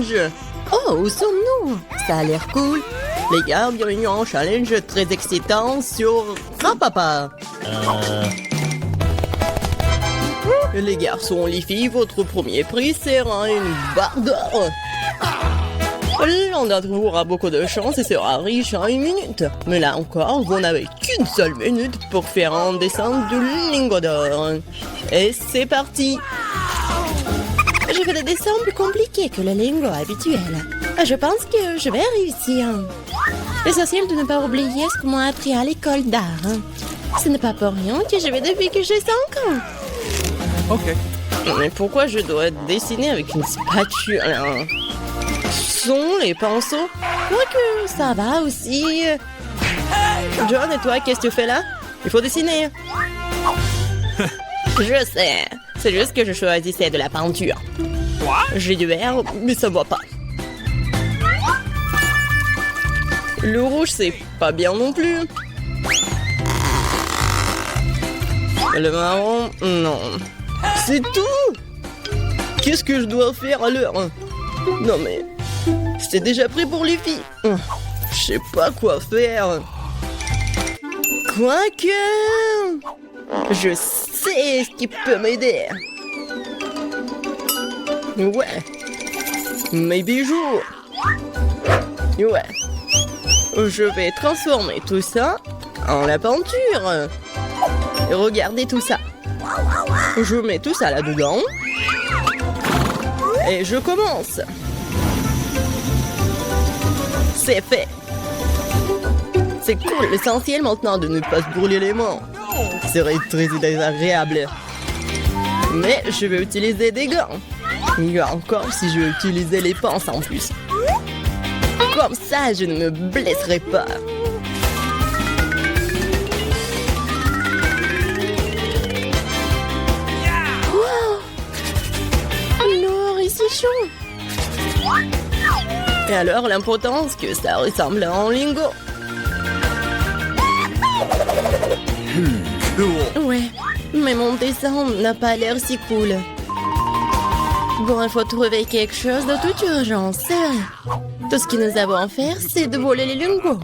challenge. Oh, où sommes-nous? Ça a l'air cool. Les gars, bienvenue à un challenge très excitant sur Grand-Papa. Les garçons, les filles, votre premier prix sera une barre d'or. L'un d'entre vous aura beaucoup de chance et sera riche en 1 minute. Mais là encore, vous n'avez qu'une seule minute pour faire un dessin du lingot d'or. Et c'est parti. Je fais des dessins plus compliqués que le lingot habituel. Je pense que je vais réussir. L'essentiel de ne pas oublier ce qu'on m'a appris à l'école d'art. Ce n'est pas pour rien que je vais depuis que j'ai 5 ans. Ok. Mais pourquoi je dois dessiner avec une spatule? Sont les pinceaux? Quoique, ça va aussi. John, et toi, qu'est-ce que tu fais là? Il faut dessiner. Je sais. C'est juste que je choisissais de la peinture. J'ai du vert, mais ça ne va pas. Le rouge, c'est pas bien non plus. Le marron, non. C'est tout? Qu'est-ce que je dois faire alors? Non mais... c'est déjà prêt pour les filles. Je sais pas quoi faire. Quoique... je sais ce qui peut m'aider. Ouais. Mes bijoux. Ouais. Je vais transformer tout ça en la peinture. Regardez tout ça. Je mets tout ça là-dedans. Et je commence. C'est fait. C'est cool, l'essentiel maintenant de ne pas se brûler les mains. Ce serait très désagréable. Mais je vais utiliser des gants. Il y a encore si je vais utiliser les pinces en plus. Comme ça, je ne me blesserai pas. Wow! L'or est si chaud. Et alors, l'importance que ça ressemble à un lingot. Ouais, mais mon dessin n'a pas l'air si cool. Bon, il faut trouver quelque chose de toute urgence, c'est vrai. Tout ce que nous avons à faire, c'est de voler les lingots.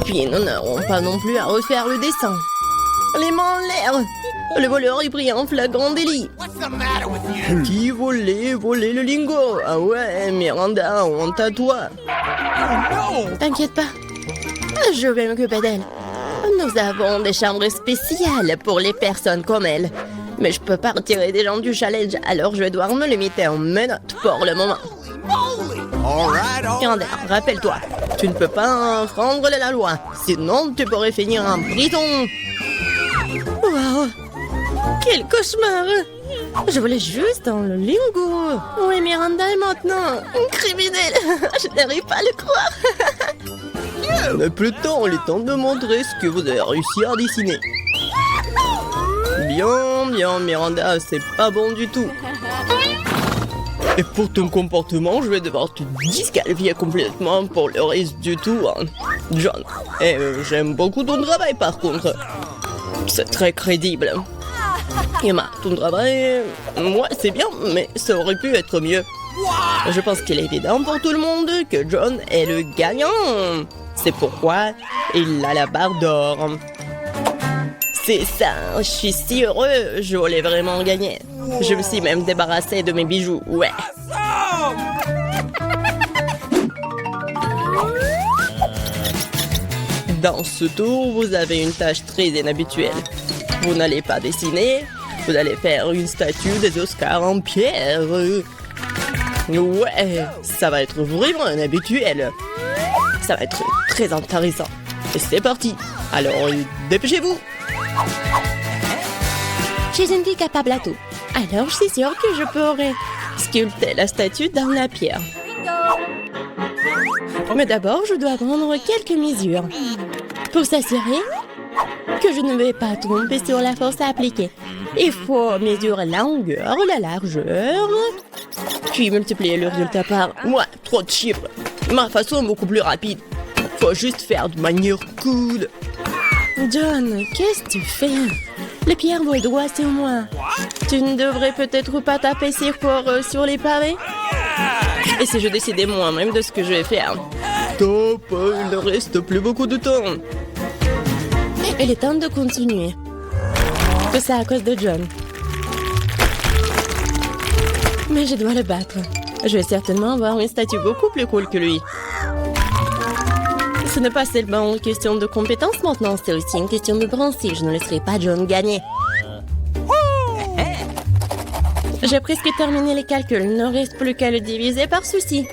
Puis nous n'aurons pas non plus à refaire le dessin. Les mains en l'air. Le voleur est pris en flagrant délit. Qui volait le lingot? Ah ouais, Miranda, honte à toi. T'inquiète pas, je vais m'occuper d'elle. Nous avons des chambres spéciales pour les personnes comme elle. Mais je peux pas retirer des gens du challenge, alors je vais devoir me limiter en menottes pour le moment. Miranda, rappelle-toi, tu ne peux pas enfreindre la loi, sinon tu pourrais finir en prison. Wow, quel cauchemar! Je voulais juste dans le lingot. Oui, Miranda est maintenant une criminelle. Je n'arrive pas à le croire. Mais plus tard, il est temps de montrer ce que vous avez réussi à dessiner. Bien, Miranda, c'est pas bon du tout. Et pour ton comportement, je vais devoir te disqualifier complètement pour le reste du tour, John. Et j'aime beaucoup ton travail par contre. C'est très crédible. Emma, ton travail, moi c'est bien, mais ça aurait pu être mieux. Je pense qu'il est évident pour tout le monde que John est le gagnant. C'est pourquoi il a la barre d'or. C'est ça, je suis si heureux, je voulais vraiment gagner. Je me suis même débarrassé de mes bijoux, ouais. Dans ce tour, vous avez une tâche très inhabituelle. Vous n'allez pas dessiner, vous allez faire une statue des Oscars en pierre. Ouais, ça va être vraiment inhabituel. Ça va être très intéressant. Et c'est parti. Alors, dépêchez-vous. Je suis une fille capable à tout. Alors, je suis sûre que je pourrai sculpter la statue dans la pierre. Mais d'abord, je dois prendre quelques mesures pour s'assurer que je ne vais pas tromper sur la force à appliquer. Il faut mesurer la longueur, la largeur, puis multiplier le résultat par... Ouais, trop de chiffres. Ma façon est beaucoup plus rapide. Faut juste faire de manière cool. John, qu'est-ce que tu fais? Les pierres vont droit sur moi. Tu ne devrais peut-être pas taper si fort sur les pavés? Et si je décidais moi-même de ce que je vais faire? Top, il ne reste plus beaucoup de temps. Il est temps de continuer. Tout ça à cause de John. Mais je dois le battre. Je vais certainement avoir une statue beaucoup plus cool que lui. Ce n'est pas seulement une question de compétence maintenant, c'est aussi une question de principe. Je ne laisserai pas John gagner. J'ai presque terminé les calculs. Il ne reste plus qu'à le diviser par souci.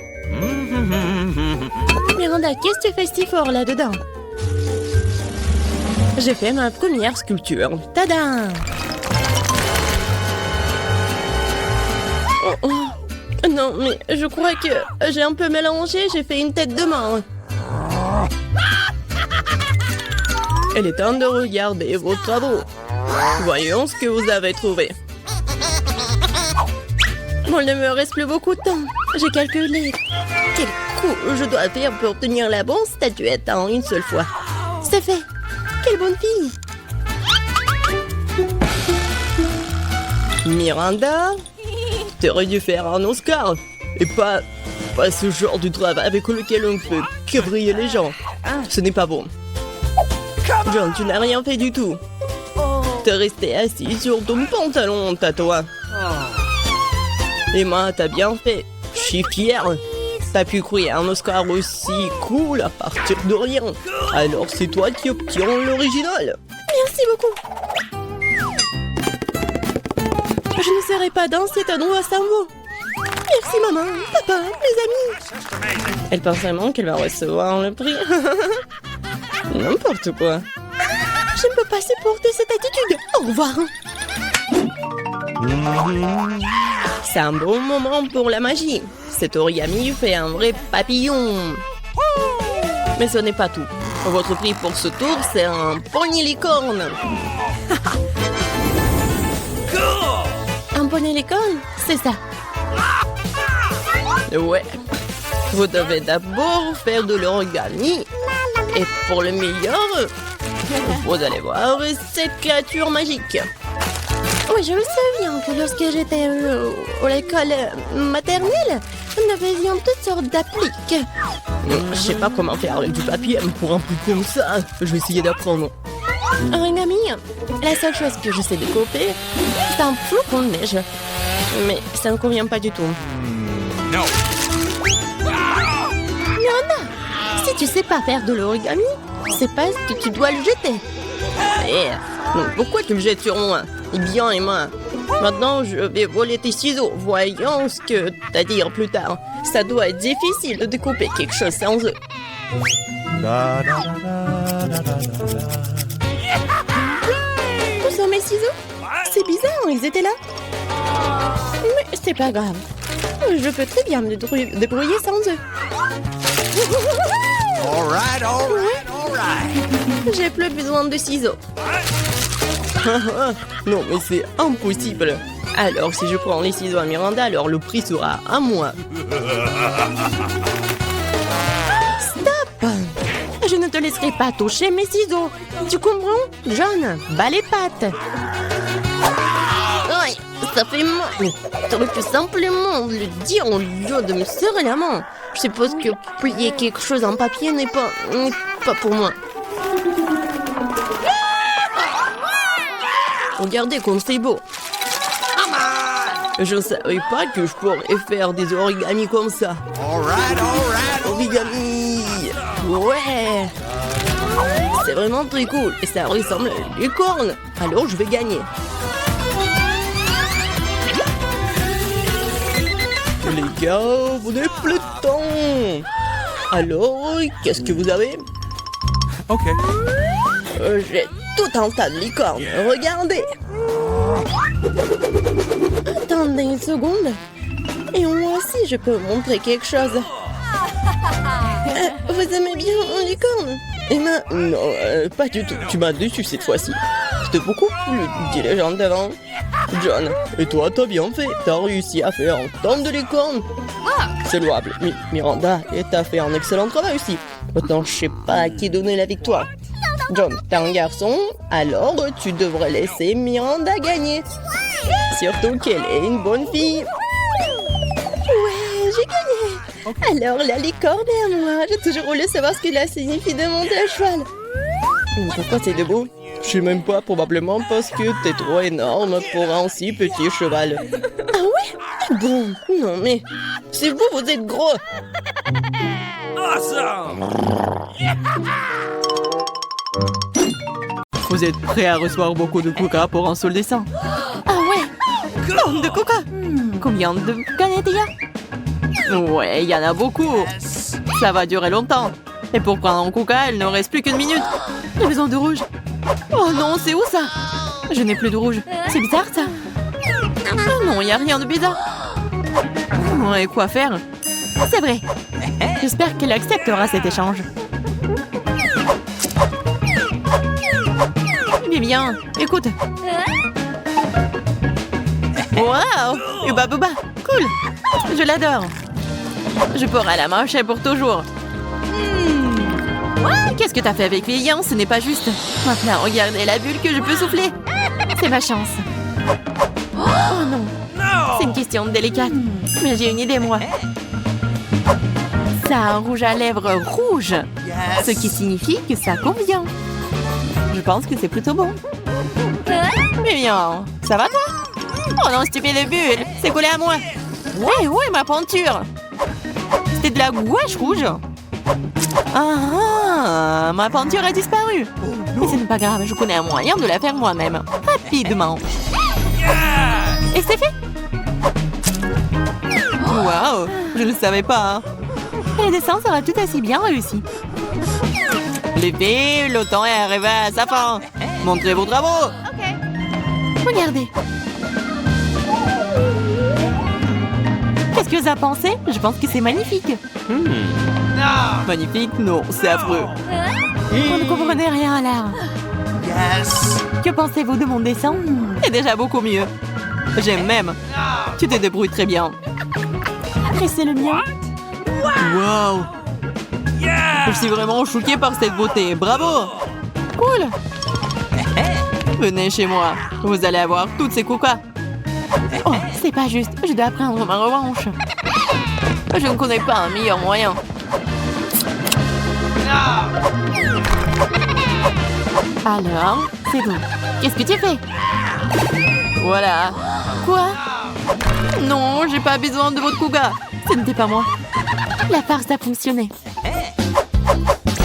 Miranda, qu'est-ce que tu fais si fort là-dedans? J'ai fait ma première sculpture. Tada! Oh, oh. Non, mais je crois que j'ai un peu mélangé. J'ai fait une tête de mort. Il est temps de regarder vos travaux. Voyons ce que vous avez trouvé. Bon, il ne me reste plus beaucoup de temps. J'ai calculé quel coup je dois faire pour tenir la bonne statuette en une seule fois. C'est fait. Quelle bonne fille. Miranda, t'aurais dû faire un Oscar. Et pas ce genre de travail avec lequel on peut que briller les gens. Ce n'est pas bon. John, tu n'as rien fait du tout. T'es resté assis sur ton pantalon, toi. Emma, t'as bien fait. Je suis fière. T'as pu créer un Oscar aussi cool à partir de rien. Alors c'est toi qui obtiens l'original. Merci beaucoup. Je ne serai pas dans cet endroit sans vous. Merci maman, papa, les amis. Elle pense vraiment qu'elle va recevoir le prix. N'importe quoi. Je ne peux pas supporter cette attitude. Au revoir. C'est un bon moment pour la magie. Cet origami fait un vrai papillon. Mais ce n'est pas tout. Votre prix pour ce tour, c'est un poney licorne. Un poney licorne, c'est ça. Ouais. Vous devez d'abord faire de l'origami. Et pour le meilleur, vous allez voir cette créature magique. Oui, je me souviens que lorsque j'étais à l'école maternelle, nous faisions toutes sortes d'appliques. Je sais pas comment faire avec du papier pour un truc comme ça. Je vais essayer d'apprendre. Origami, la seule chose que je sais découper, c'est un flocon de neige. Mais ça ne convient pas du tout. Non. Miranda, si tu sais pas faire de l'origami, c'est pas que tu dois le jeter. Eh, donc pourquoi tu le jettes sur moi? Eh bien, Emma, maintenant je vais voler tes ciseaux. Voyons ce que t'as à dire plus tard. Ça doit être difficile de découper quelque chose sans eux. Où sont mes ciseaux? C'est bizarre, ils étaient là. Mais c'est pas grave. Je peux très bien me débrouiller sans eux. All right. J'ai plus besoin de ciseaux. Non, mais c'est impossible. Alors, si je prends les ciseaux à Miranda, alors le prix sera à moi. Stop! Je ne te laisserai pas toucher mes ciseaux. Tu comprends? John, bats les pattes. Aïe, ça fait mal. T'aurais pu simplement le dire au lieu de me serrer la main. Je suppose que plier quelque chose en papier n'est pas pour moi. Regardez comme c'est beau. Je ne savais pas que je pourrais faire des origamis comme ça. All right. Origami. Ouais. C'est vraiment très cool. Et ça ressemble à une licorne. Alors je vais gagner. Les gars, vous n'avez plus de temps. Alors, qu'est-ce que vous avez? OK. J'ai tout un tas de licornes. Regardez. Attendez une seconde. Et moi aussi, je peux vous montrer quelque chose. Vous aimez bien une licorne? Emma, non, pas du tout. Tu m'as déçu cette fois-ci. C'était beaucoup plus diligent d'avant. John, et toi, t'as bien fait. T'as réussi à faire un tonne de licorne. C'est louable. Miranda, et t'as fait un excellent travail aussi. Maintenant, je sais pas à qui donner la victoire. John, t'es un garçon, alors tu devrais laisser Miranda gagner. Surtout qu'elle est une bonne fille. Ouais, j'ai gagné. Alors, la licorne est à moi. J'ai toujours voulu savoir ce que cela signifie de monter à cheval. Mais pourquoi t'es debout? Je sais même pas, probablement parce que t'es trop énorme pour un si petit cheval. Ah ouais? Bon, non mais... C'est vous êtes gros! Awesome! Vous êtes prêts à recevoir beaucoup de coca pour un seul dessin? Ah ouais? Tonnes de coca! Combien de canettes il y a? Ouais, il y en a beaucoup. Ça va durer longtemps. Et pour prendre un coca, il ne reste plus qu'une minute. J'ai besoin de rouge. Oh non, c'est où ça? Je n'ai plus de rouge. C'est bizarre ça. Oh non, il n'y a rien de bizarre. Ouais, quoi faire? C'est vrai. J'espère qu'elle acceptera cet échange. Vivian, écoute. Waouh! Uba Booba, cool! Je l'adore. Je pourrai la marcher pour toujours. Qu'est-ce que t'as fait avec Vivian? Ce n'est pas juste. Maintenant, regardez la bulle que je peux souffler. C'est ma chance. Oh non. C'est une question délicate. Mais j'ai une idée, moi. Ça a un rouge à lèvres rouge. Ce qui signifie que ça convient. Je pense que c'est plutôt bon. Vivian, ça va toi? Oh non, stupide bulle. C'est collé à moi. Ouais, ma peinture. C'était de la gouache rouge. Ah, ma peinture a disparu. Mais ce n'est pas grave, je connais un moyen de la faire moi-même. Rapidement. Et c'est fait. Waouh, je ne le savais pas. Le dessin sera tout aussi bien réussi. Les filles, le temps est arrivé à sa fin. Montrez vos travaux. Regardez. Qu'est-ce que vous avez pensé? Je pense que c'est magnifique. Magnifique? Non, c'est affreux. Vous ne comprenez rien à l'art. Que pensez-vous de mon dessin? C'est déjà beaucoup mieux. J'aime même. Tu te débrouilles très bien. Et c'est le mien. Wow. Je suis vraiment choquée par cette beauté. Bravo. Cool. Venez chez moi. Vous allez avoir toutes ces coca. Oh, c'est pas juste. Je dois prendre ma revanche. Je ne connais pas un meilleur moyen. Alors, c'est bon. Qu'est-ce que tu fais? Voilà. Quoi? Non, j'ai pas besoin de votre coca. Ce n'était pas moi. La farce a fonctionné.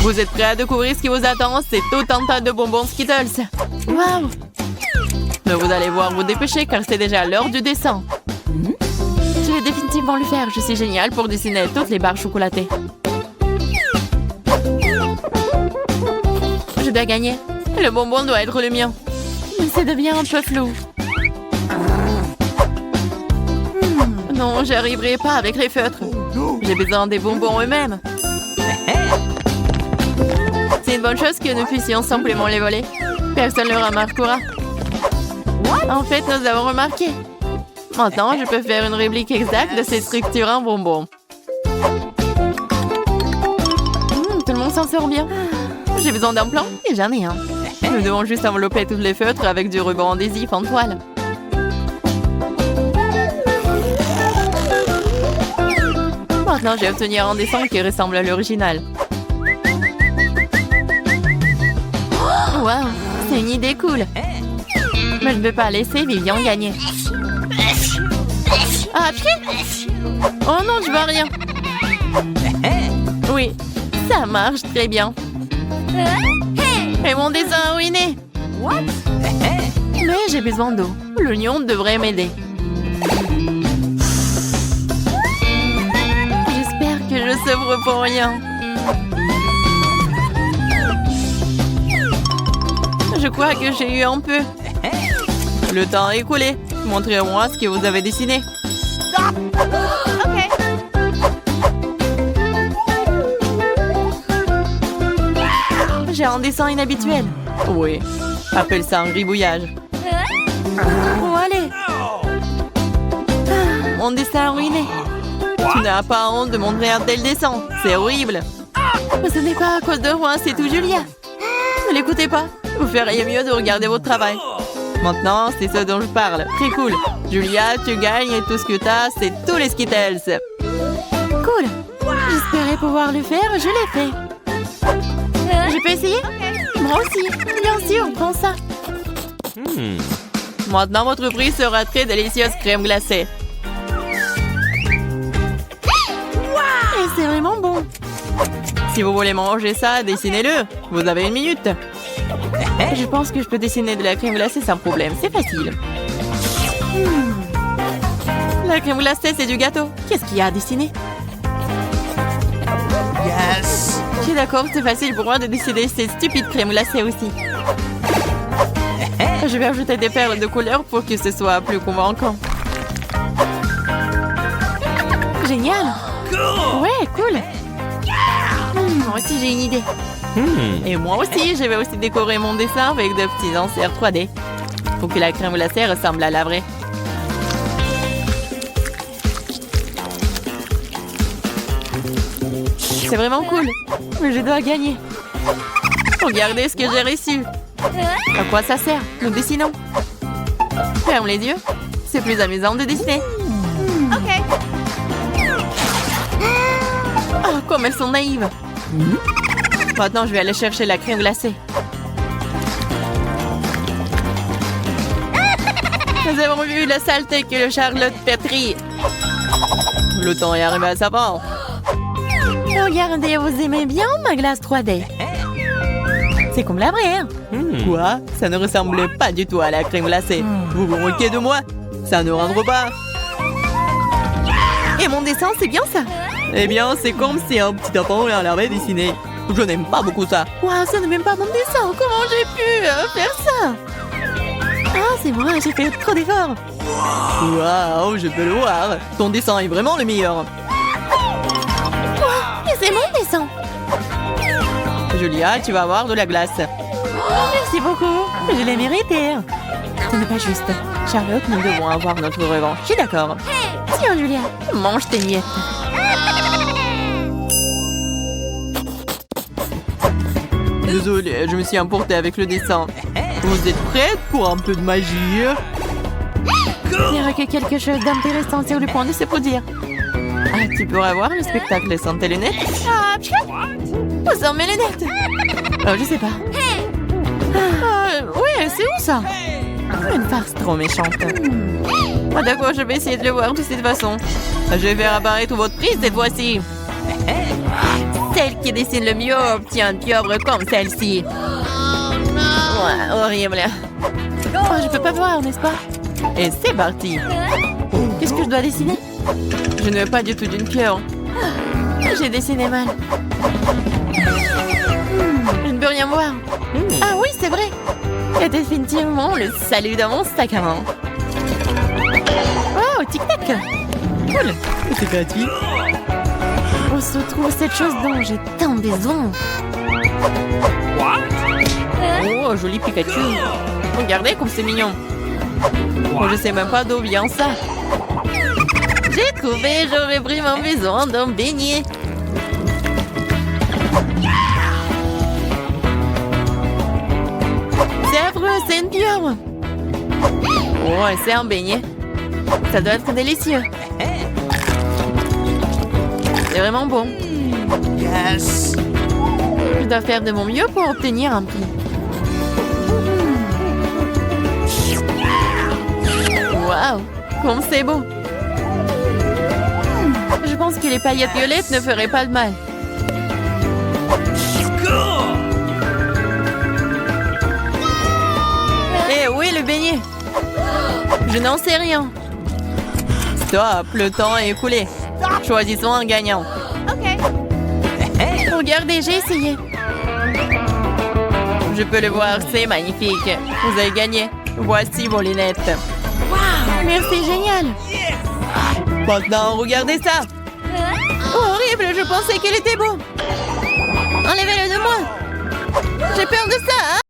Vous êtes prêts à découvrir ce qui vous attend? C'est tout un tas de bonbons Skittles. Waouh! Mais vous allez voir vous dépêcher car c'est déjà l'heure du dessin. Je vais définitivement le faire. Je suis géniale pour dessiner toutes les barres chocolatées. Je dois gagner. Le bonbon doit être le mien. Mais ça devient un peu flou. Non, j'arriverai pas avec les feutres. J'ai besoin des bonbons eux-mêmes. C'est une bonne chose que nous puissions simplement les voler. Personne ne le remarquera. En fait, nous avons remarqué. Maintenant, je peux faire une réplique exacte de cette structure en bonbon. Tout le monde s'en sort bien. J'ai besoin d'un plan et j'en ai un. Nous devons juste envelopper tous les feutres avec du ruban adhésif en toile. Maintenant, je vais obtenir un dessin qui ressemble à l'original. Wow, c'est une idée cool. Mais je ne vais pas laisser Vivian gagner. Ah, pied! Oh non, je vois rien. Oui, ça marche très bien. Et mon dessin ruiné. Mais j'ai besoin d'eau. L'oignon devrait m'aider. J'espère que je souffre pour rien. Je crois que j'ai eu un peu. Le temps est écoulé. Montrez-moi ce que vous avez dessiné. J'ai un dessin inhabituel. Oui, appelle ça un gribouillage. Oh, allez. Mon dessin ruiné. Tu n'as pas honte de montrer un tel dessin. C'est horrible. Mais ce n'est pas à cause de moi, c'est tout Julia. Ne l'écoutez pas. Vous feriez mieux de regarder votre travail. Maintenant, c'est ce dont je parle. Très cool. Julia, tu gagnes et tout ce que t'as, c'est tous les Skittles. Cool. j'aimerais pouvoir le faire, je l'ai fait. Je peux essayer? Moi aussi. Bien sûr, prends ça. Maintenant, votre prix sera très délicieuse crème glacée. Et c'est vraiment bon. Si vous voulez manger ça, dessinez-le. Vous avez 1 minute. Je pense que je peux dessiner de la crème glacée sans problème. C'est facile. La crème glacée, c'est du gâteau. Qu'est-ce qu'il y a à dessiner? Yes. Je suis d'accord, c'est facile pour moi de dessiner ces stupides crèmes glacées aussi. Je vais ajouter des perles de couleur pour que ce soit plus convaincant. Génial! Ouais, cool! Moi aussi, j'ai une idée. Et moi aussi, je vais aussi décorer mon dessin avec de petits inserts 3D pour que la crème glacée ressemble à la vraie. C'est vraiment cool. Mais je dois gagner. Regardez ce que j'ai reçu. À quoi ça sert? Nous dessinons. Ferme les yeux. C'est plus amusant de dessiner. Ok. Oh, comme elles sont naïves. Maintenant, je vais aller chercher la crème glacée. Nous avons vu la saleté que le Charlotte pétrit. Le temps est arrivé à sa fin. Regardez, vous aimez bien ma glace 3D? C'est comme la vraie. Quoi? Ça ne ressemblait pas du tout à la crème glacée. Vous vous moquez de moi? Ça ne rentre pas. Et mon dessin, c'est bien ça? Eh bien, c'est comme si un petit enfant l'avait dessiné. Je n'aime pas beaucoup ça. Waouh, ça n'est même pas mon dessin. Comment j'ai pu faire ça? Ah, c'est moi, j'ai fait trop d'efforts. Waouh, je peux le voir. Ton dessin est vraiment le meilleur. Et c'est mon dessin. Julia, tu vas avoir de la glace. Merci beaucoup. Je l'ai mérité. Ce n'est pas juste. Charlotte, nous devons avoir notre revanche. Je suis d'accord. Tiens, Julia, mange tes miettes. Désolée, je me suis emportée avec le dessin. Vous êtes prête pour un peu de magie? Il n'y aura que quelque chose d'intéressant sur le point de se produire. Ah, tu pourras voir le spectacle sans tes lunettes? Ah, où sont mes lunettes? Oh, je sais pas. Ouais, c'est où ça? Une farce trop méchante. Ah, d'accord, je vais essayer de le voir de cette façon. Je vais faire apparaître votre prix cette fois-ci. Celle qui dessine le mieux obtient une pieuvre comme celle-ci. Ouais, horrible. Oh, je peux pas voir, n'est-ce pas? Et c'est parti. Qu'est-ce que je dois dessiner? Je ne veux pas du tout d'une pieuvre. J'ai dessiné mal. Je ne peux rien voir. Ah oui, c'est vrai. C'est définitivement le salut dans mon sac à main. Oh, tic-tac. Cool. C'est gratuit. Où se trouve cette chose dont j'ai tant besoin? Oh, joli Pikachu. Regardez comme c'est mignon. Oh, je sais même pas d'où vient ça. J'ai trouvé, j'aurais vraiment besoin d'un beignet. C'est affreux, c'est une pieuvre. Oh, c'est un beignet. Ça doit être délicieux. C'est vraiment bon. Yes. Je dois faire de mon mieux pour obtenir un prix. Waouh, comme c'est beau. Je pense que les paillettes violettes ne feraient pas de mal. Eh oui, le beignet. Je n'en sais rien. Stop, le temps est écoulé. Choisissons un gagnant. Regardez, j'ai essayé. Je peux le voir, c'est magnifique. Vous avez gagné. Voici vos lunettes. Wow, merci, génial. Maintenant, regardez ça. Horrible, je pensais qu'il était beau. Enlevez-le de moi. J'ai peur de ça, hein?